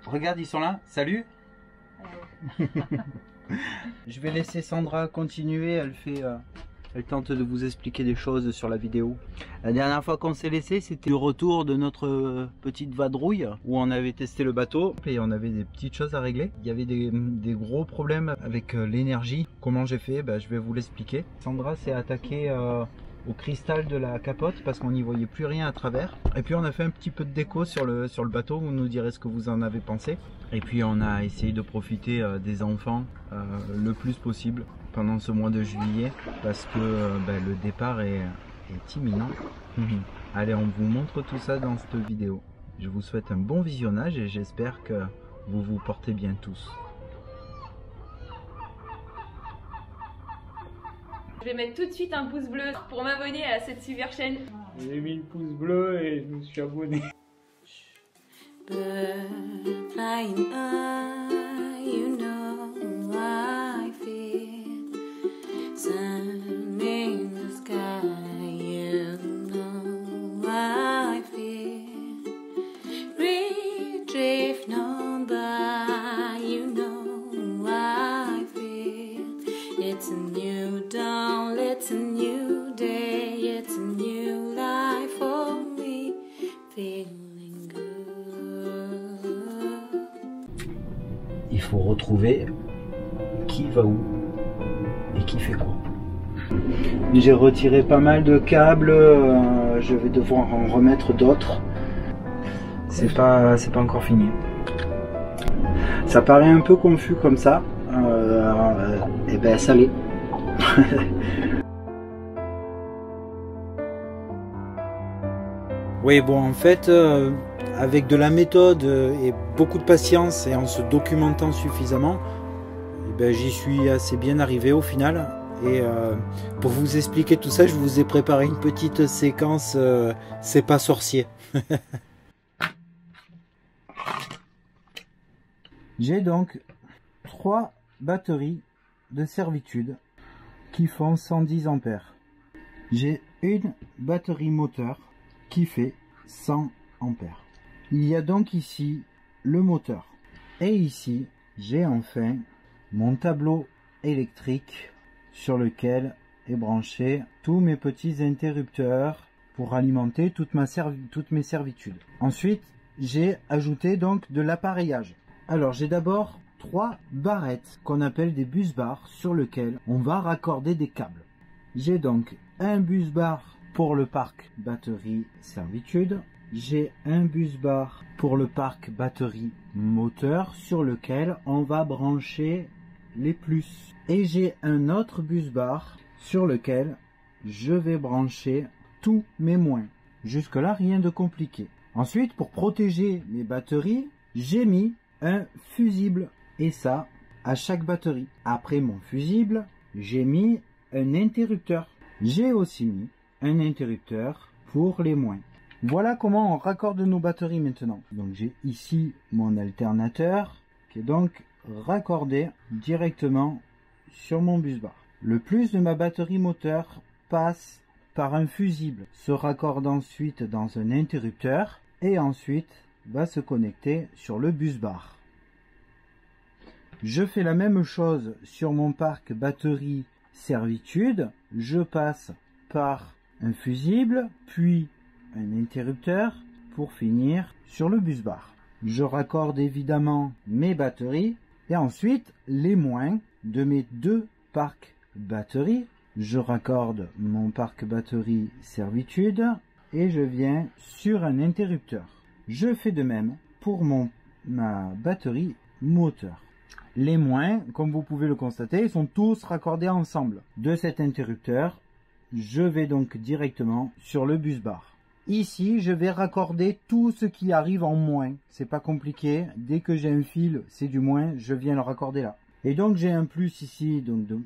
Regarde, ils sont là. Salut. Je vais laisser Sandra continuer. Elle tente de vous expliquer des choses sur la vidéo. La dernière fois qu'on s'est laissé, c'était le retour de notre petite vadrouille où on avait testé le bateau et on avait des petites choses à régler. Il y avait des gros problèmes avec l'énergie. Comment j'ai fait? Je vais vous l'expliquer. Sandra s'est attaquée au cristal de la capote parce qu'on n'y voyait plus rien à travers. Et puis on a fait un petit peu de déco sur le bateau. Vous nous direz ce que vous en avez pensé. Et puis on a essayé de profiter des enfants le plus possible pendant ce mois de juillet parce que le départ est imminent. Allez, on vous montre tout ça dans cette vidéo. Je vous souhaite un bon visionnage et j'espère que vous vous portez bien tous. Je vais mettre tout de suite un pouce bleu pour m'abonner à cette super chaîne. J'ai mis le pouce bleu et je me suis abonné. Bird flying high, you know I feel. Sun in the sky, you know I feel. Reed drifting on by, you know I feel. It's a new dawn, it's a new day, it's a new life for me. Feeling good. Il faut retrouver qui va où et qui fait quoi. J'ai retiré pas mal de câbles, je vais devoir en remettre d'autres. C'est pas encore fini. Ça paraît un peu confus comme ça, et ben ça l'est. Oui, bon, en fait, avec de la méthode et beaucoup de patience et en se documentant suffisamment, j'y suis assez bien arrivé au final. Et pour vous expliquer tout ça, je vous ai préparé une petite séquence C'est pas sorcier. J'ai donc 3 batteries de servitude qui font 110 ampères. J'ai une batterie moteur qui fait 100 ampères. Il y a donc ici le moteur. Et ici, j'ai enfin mon tableau électrique sur lequel est branché tous mes petits interrupteurs pour alimenter toutes mes servitudes. Ensuite, j'ai ajouté donc de l'appareillage. Alors, j'ai d'abord 3 barrettes qu'on appelle des bus bars sur lesquelles on va raccorder des câbles. J'ai donc un bus bar pour le parc batterie servitude. J'ai un bus bar pour le parc batterie moteur sur lequel on va brancher les plus. Et j'ai un autre bus bar sur lequel je vais brancher tous mes moins. Jusque là, rien de compliqué. Ensuite, pour protéger mes batteries, j'ai mis un fusible. Et ça, à chaque batterie. Après mon fusible, j'ai mis un interrupteur. J'ai aussi mis un interrupteur pour les moins. Voilà comment on raccorde nos batteries maintenant. Donc j'ai ici mon alternateur qui est donc raccordé directement sur mon bus bar. Le plus de ma batterie moteur passe par un fusible, se raccorde ensuite dans un interrupteur et ensuite va se connecter sur le bus bar. Je fais la même chose sur mon parc batterie servitude. Je passe par un fusible, puis un interrupteur pour finir sur le bus bar. Je raccorde évidemment mes batteries et ensuite les moins de mes 2 parcs batterie. Je raccorde mon parc batterie servitude et je viens sur un interrupteur. Je fais de même pour ma batterie moteur. Les moins, comme vous pouvez le constater, sont tous raccordés ensemble. De cet interrupteur, je vais donc directement sur le bus bar. Ici, je vais raccorder tout ce qui arrive en moins. C'est pas compliqué. Dès que j'ai un fil, c'est du moins, je viens le raccorder là. Et donc j'ai un plus ici, donc de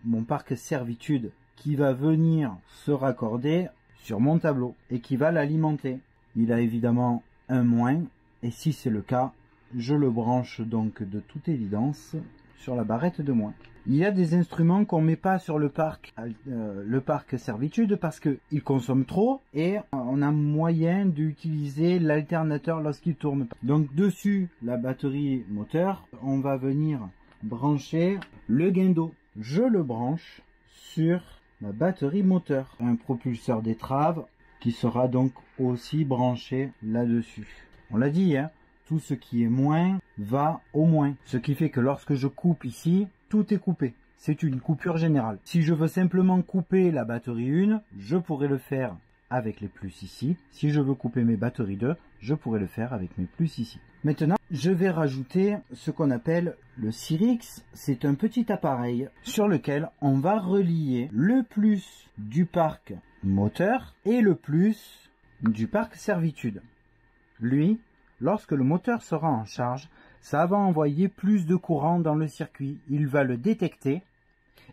mon parc servitude, qui va venir se raccorder sur mon tableau et qui va l'alimenter. Il a évidemment un moins, et si c'est le cas, je le branche donc de toute évidence sur la barrette de moins. Il y a des instruments qu'on met pas sur le parc servitude parce qu'ils consomment trop et on a moyen d'utiliser l'alternateur lorsqu'il tourne pas. Donc dessus la batterie moteur, on va venir brancher le guindeau. Je le branche sur la batterie moteur. Un propulseur d'étrave qui sera donc aussi branché là-dessus. On l'a dit, hein, tout ce qui est moins va au moins. Ce qui fait que lorsque je coupe ici, tout est coupé. C'est une coupure générale. Si je veux simplement couper la batterie 1, je pourrais le faire avec les plus ici. Si je veux couper mes batteries 2, je pourrais le faire avec mes plus ici. Maintenant, je vais rajouter ce qu'on appelle le Syrix. C'est un petit appareil sur lequel on va relier le plus du parc moteur et le plus du parc servitude. Lui, lorsque le moteur sera en charge, ça va envoyer plus de courant dans le circuit. Il va le détecter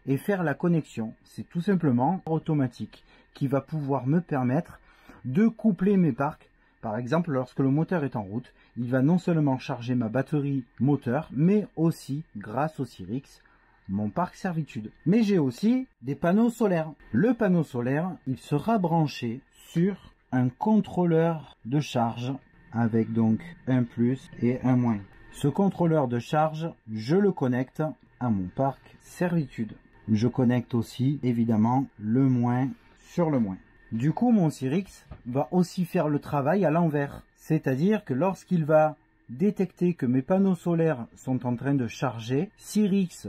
et faire la connexion. C'est tout simplement automatique qui va pouvoir me permettre de coupler mes parcs. Par exemple, lorsque le moteur est en route, il va non seulement charger ma batterie moteur, mais aussi, grâce au Syrix, mon parc servitude. Mais j'ai aussi des panneaux solaires. Le panneau solaire, il sera branché sur un contrôleur de charge avec donc un plus et un moins. Ce contrôleur de charge, je le connecte à mon parc servitude. Je connecte aussi évidemment le moins sur le moins. Du coup, mon Syrix va aussi faire le travail à l'envers. C'est-à-dire que lorsqu'il va détecter que mes panneaux solaires sont en train de charger, Syrix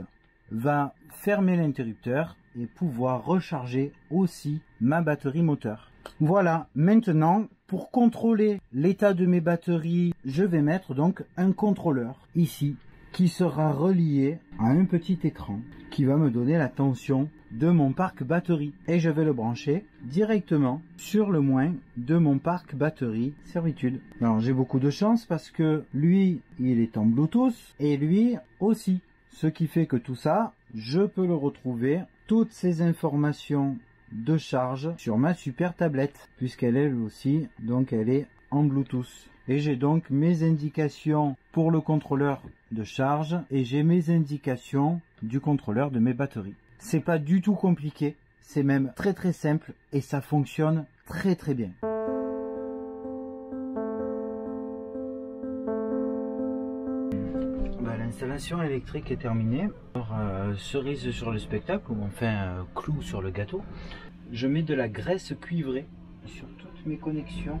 va fermer l'interrupteur et pouvoir recharger aussi ma batterie moteur. Voilà, maintenant, pour contrôler l'état de mes batteries, je vais mettre donc un contrôleur ici qui sera relié à un petit écran qui va me donner la tension de mon parc batterie. Et je vais le brancher directement sur le moins de mon parc batterie servitude. Alors j'ai beaucoup de chance parce que lui, il est en Bluetooth et lui aussi. Ce qui fait que tout ça, je peux le retrouver, toutes ces informations de charge sur ma super tablette, puisqu'elle est aussi, donc elle est en Bluetooth. Et j'ai donc mes indications pour le contrôleur de charge et j'ai mes indications du contrôleur de mes batteries. C'est pas du tout compliqué, c'est même très très simple et ça fonctionne très très bien. L'installation électrique est terminée. Alors, cerise sur le spectacle, ou enfin clou sur le gâteau. Je mets de la graisse cuivrée sur toutes mes connexions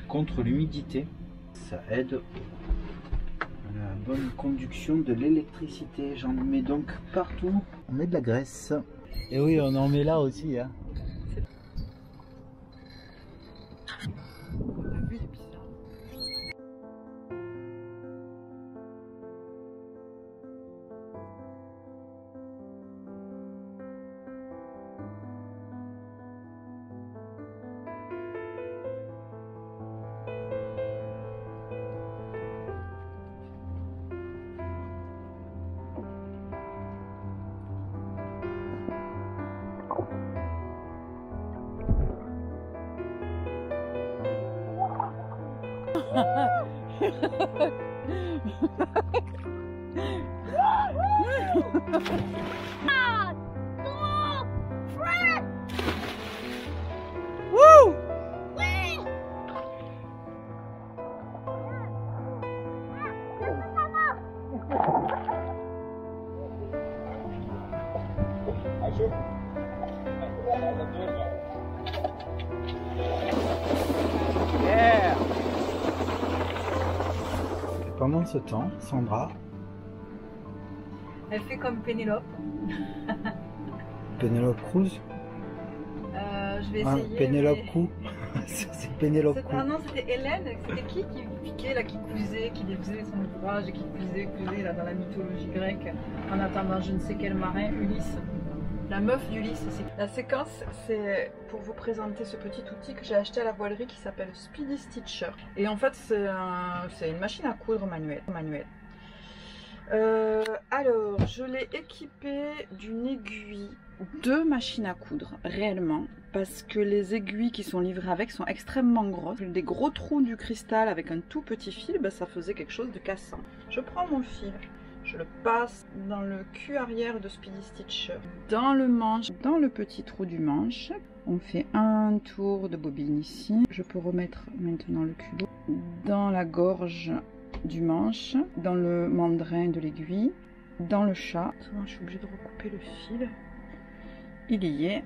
contre l'humidité. Ça aide à la bonne conduction de l'électricité. J'en mets donc partout. On met de la graisse. Et oui, on en met là aussi. Hein. Woo! Yeah! Pendant ce temps, Sandra, Elle fait comme Pénélope. Pénélope Cruz, Je vais essayer. Pénélope mais- Cruz, c'est Pénélope Cruz. Ah non, c'était Hélène. C'était qui piquait, là, qui cousait, qui faisait son ouvrage et qui cousait là, dans la mythologie grecque en attendant je ne sais quel marin, Ulysse. La meuf d'Ulysse. La séquence, c'est pour vous présenter ce petit outil que j'ai acheté à la voilerie qui s'appelle Speedy Stitcher. Et en fait, c'est une machine à coudre manuelle. Alors, je l'ai équipé d'une aiguille, deux machines à coudre, réellement, parce que les aiguilles qui sont livrées avec sont extrêmement grosses. Des gros trous du cristal avec un tout petit fil, ben, ça faisait quelque chose de cassant. Je prends mon fil, Je le passe dans le cul arrière de Speedy Stitch, dans le manche, dans le petit trou du manche. On fait un tour de bobine ici. Je peux remettre maintenant le culot dans la gorge du manche, dans le mandrin de l'aiguille, dans le chat. Je suis obligée de recouper le fil. Il y est.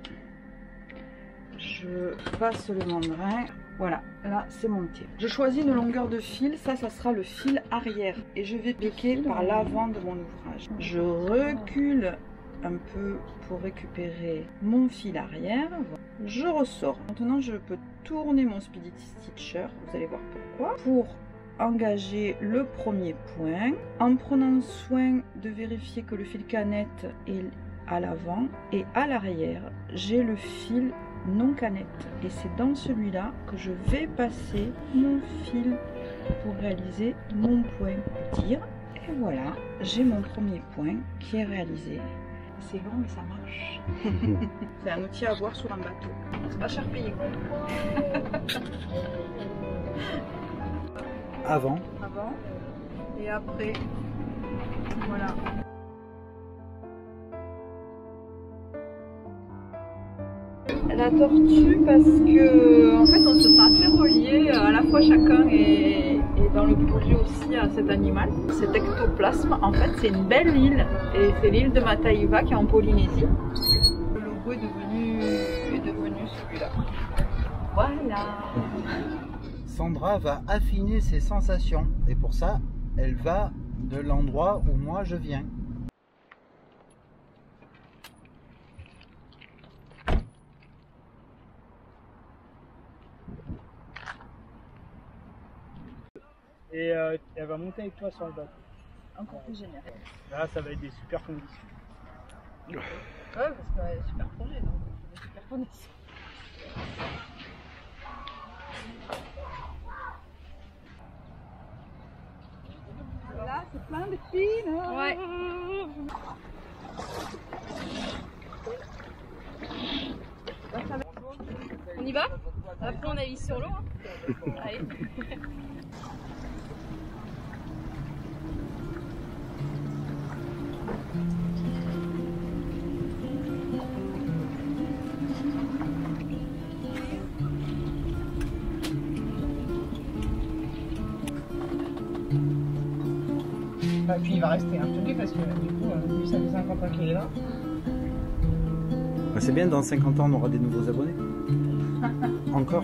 Je passe le mandrin. Voilà, là c'est monté. Je choisis une longueur de fil, ça sera le fil arrière. Et je vais piquer par l'avant de mon ouvrage. Je recule un peu pour récupérer mon fil arrière. Je ressors. Maintenant je peux tourner mon Speedy Stitcher, vous allez voir pourquoi. Pour engager le premier point, en prenant soin de vérifier que le fil canette est à l'avant et à l'arrière, j'ai le fil non canette et c'est dans celui-là que je vais passer mon fil pour réaliser mon point tir. Et voilà, j'ai mon premier point qui est réalisé. C'est long mais ça marche. C'est un outil à avoir sur un bateau. C'est pas cher payé. Avant et après. Voilà. La tortue parce que en fait on se sent assez relié à la fois chacun et dans le projet aussi à cet animal. Cet ectoplasme en fait c'est une belle île et c'est l'île de Mataiva qui est en Polynésie. Le logo est devenu celui-là. Voilà. Sandra va affiner ses sensations et pour ça elle va de l'endroit où moi je viens. Et elle va monter avec toi sur le bateau. Encore plus génial. Là, ça va être des super conditions. Ouais, parce que c'est super projet, donc des super conditions. Là, c'est plein de filles. Ouais. On y va? Après on avise sur l'eau. Hein. Allez. Bah, puis il va rester un truc parce que du coup, lui ça fait 50 ans qu'il est là. C'est bien, dans 50 ans on aura des nouveaux abonnés. Encore.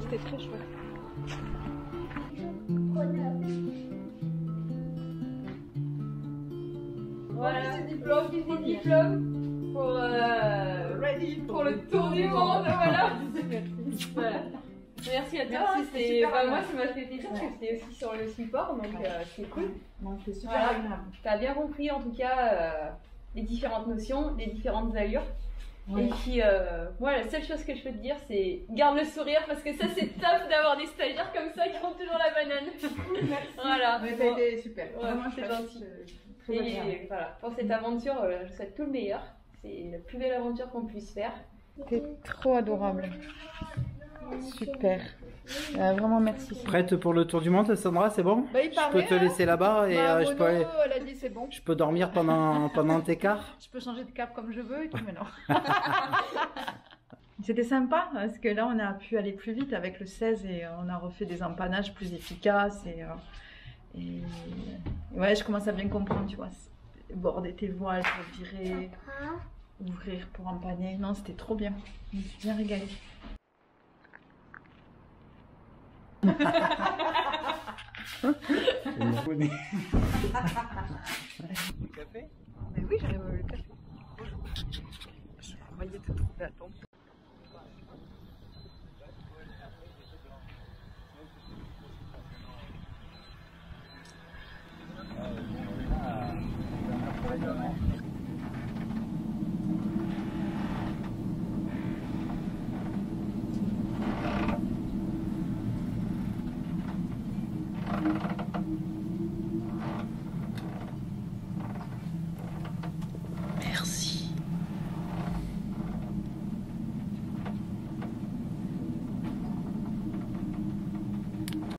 C'était très chouette. Voilà, diplôme pour le tour du monde, voilà. Voilà. Merci à toi, c'était moi ça m'a fait plaisir parce que c'était aussi sur le support, donc c'est cool. Donc c'est super Voilà. agréable. T'as bien compris en tout cas les différentes notions, les différentes allures. Ouais. Et puis moi la seule chose que je peux te dire c'est garde le sourire parce que ça c'est top d'avoir des stagiaires comme ça qui ont toujours la banane. Merci. Voilà. Ouais, t'as été super. Ouais, Vraiment, c'est gentil. Très agréable. Et voilà, pour cette aventure, je vous souhaite tout le meilleur. C'est la plus belle aventure qu'on puisse faire. T'es trop adorable. Super. Vraiment merci. Prête pour le tour du monde, Sandra, c'est bon? Bah, il Je paraît, peux te laisser là-bas et je peux aller... elle a dit c'est bon. Je peux dormir pendant tes quarts? Je peux changer de cap comme je veux et tout, mais non. C'était sympa parce que là on a pu aller plus vite avec le 16 et on a refait des empanages plus efficaces et ouais, je commence à bien comprendre, tu vois, border tes voiles pour virer, ouvrir pour empaner. Non, c'était trop bien, je me suis bien régalée. Café? Mais oui, j'arrive à le café. Je croyais te trouver à ton.